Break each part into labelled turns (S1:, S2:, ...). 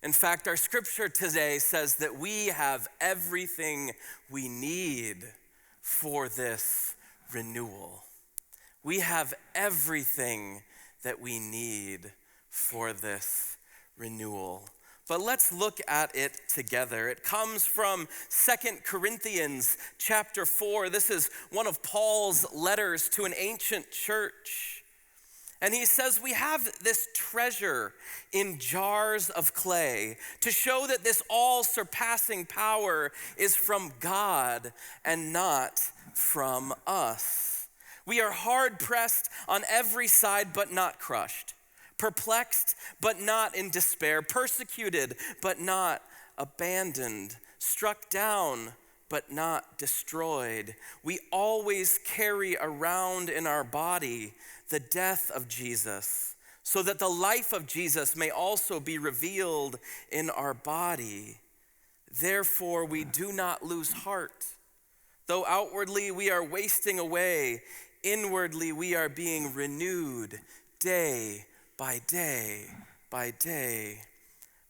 S1: In fact, our scripture today says that we have everything we need for this renewal. We have everything that we need for this renewal. But let's look at it together. It comes from 2 Corinthians chapter 4. This is one of Paul's letters to an ancient church. And he says, we have this treasure in jars of clay to show that this all-surpassing power is from God and not from us. We are hard-pressed on every side but not crushed, perplexed but not in despair, persecuted but not abandoned, struck down but not destroyed. We always carry around in our body the death of Jesus, so that the life of Jesus may also be revealed in our body. Therefore, we do not lose heart. Though outwardly we are wasting away, inwardly we are being renewed day by day, by day,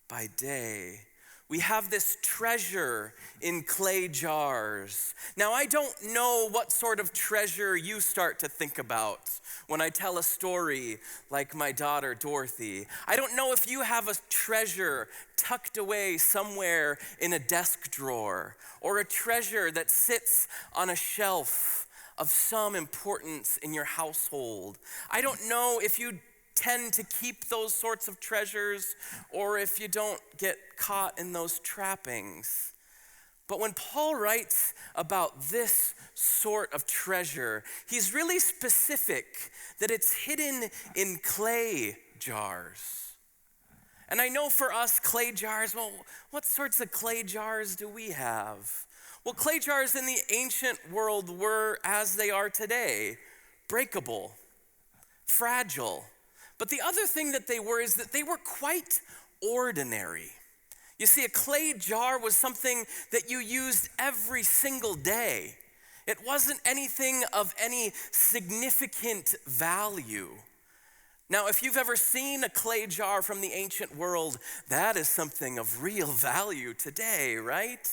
S1: by day. We have this treasure in clay jars. Now, I don't know what sort of treasure you start to think about when I tell a story like my daughter, Dorothy. I don't know if you have a treasure tucked away somewhere in a desk drawer, or a treasure that sits on a shelf of some importance in your household. I don't know if you tend to keep those sorts of treasures, or if you don't get caught in those trappings. But when Paul writes about this sort of treasure, he's really specific that it's hidden in clay jars. And I know for us, clay jars, well, what sorts of clay jars do we have? Well, clay jars in the ancient world were, as they are today, breakable, fragile. But the other thing that they were is that they were quite ordinary. You see, a clay jar was something that you used every single day. It wasn't anything of any significant value. Now, if you've ever seen a clay jar from the ancient world, that is something of real value today, right?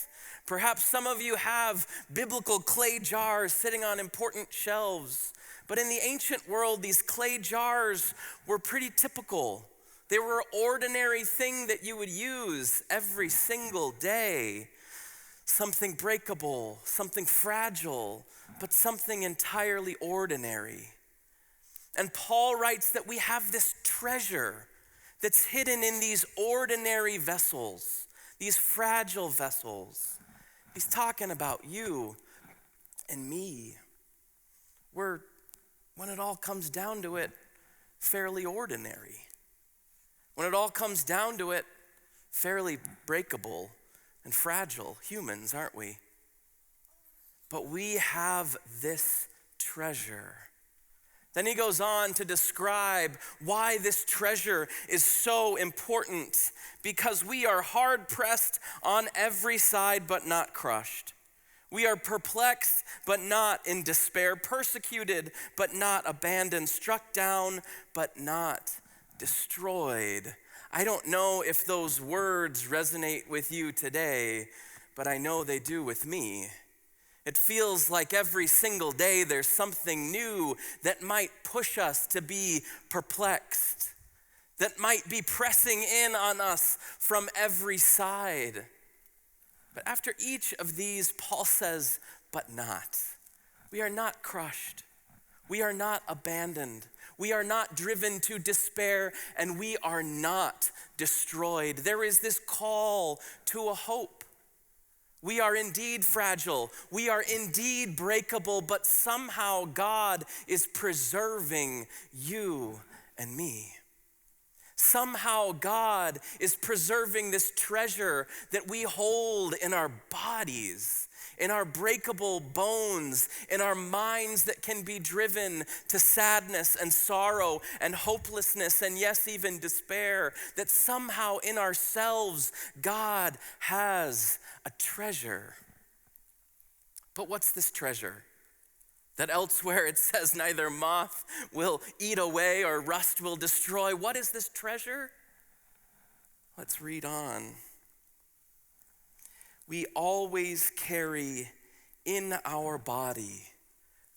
S1: Perhaps some of you have biblical clay jars sitting on important shelves. But in the ancient world, these clay jars were pretty typical. They were an ordinary thing that you would use every single day. Something breakable, something fragile, but something entirely ordinary. And Paul writes that we have this treasure that's hidden in these ordinary vessels, these fragile vessels. He's talking about you and me. We're, when it all comes down to it, fairly ordinary. When it all comes down to it, fairly breakable and fragile humans, aren't we? But we have this treasure. Then he goes on to describe why this treasure is so important. Because we are hard pressed on every side but not crushed. We are perplexed but not in despair, persecuted but not abandoned, struck down but not destroyed. I don't know if those words resonate with you today, but I know they do with me. It feels like every single day there's something new that might push us to be perplexed, that might be pressing in on us from every side. But after each of these, Paul says, but not. We are not crushed. We are not abandoned. We are not driven to despair, and we are not destroyed. There is this call to a hope. We are indeed fragile. We are indeed breakable, but somehow God is preserving you and me. Somehow God is preserving this treasure that we hold in our bodies, in our breakable bones, in our minds that can be driven to sadness and sorrow and hopelessness and yes, even despair, that somehow in ourselves God has a treasure. But what's this treasure? That elsewhere it says neither moth will eat away or rust will destroy. What is this treasure? Let's read on. We always carry in our body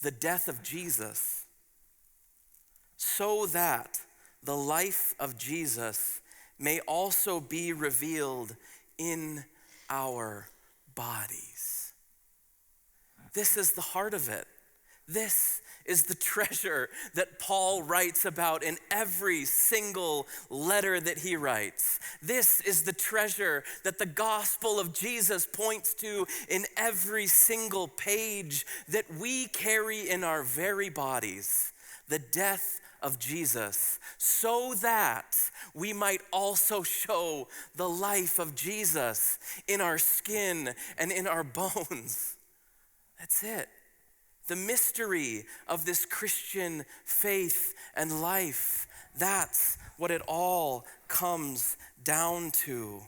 S1: the death of Jesus, so that the life of Jesus may also be revealed in our bodies. This is the heart of it. This is the treasure that Paul writes about in every single letter that he writes. This is the treasure that the gospel of Jesus points to in every single page that we carry in our very bodies. The death of Jesus, so that we might also show the life of Jesus in our skin and in our bones. That's it. The mystery of this Christian faith and life, that's what it all comes down to.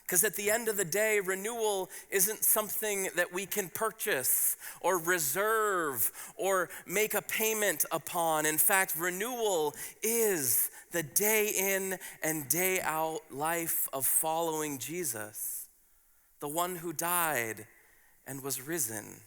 S1: Because at the end of the day, renewal isn't something that we can purchase or reserve or make a payment upon. In fact, renewal is the day in and day out life of following Jesus, the one who died and was risen.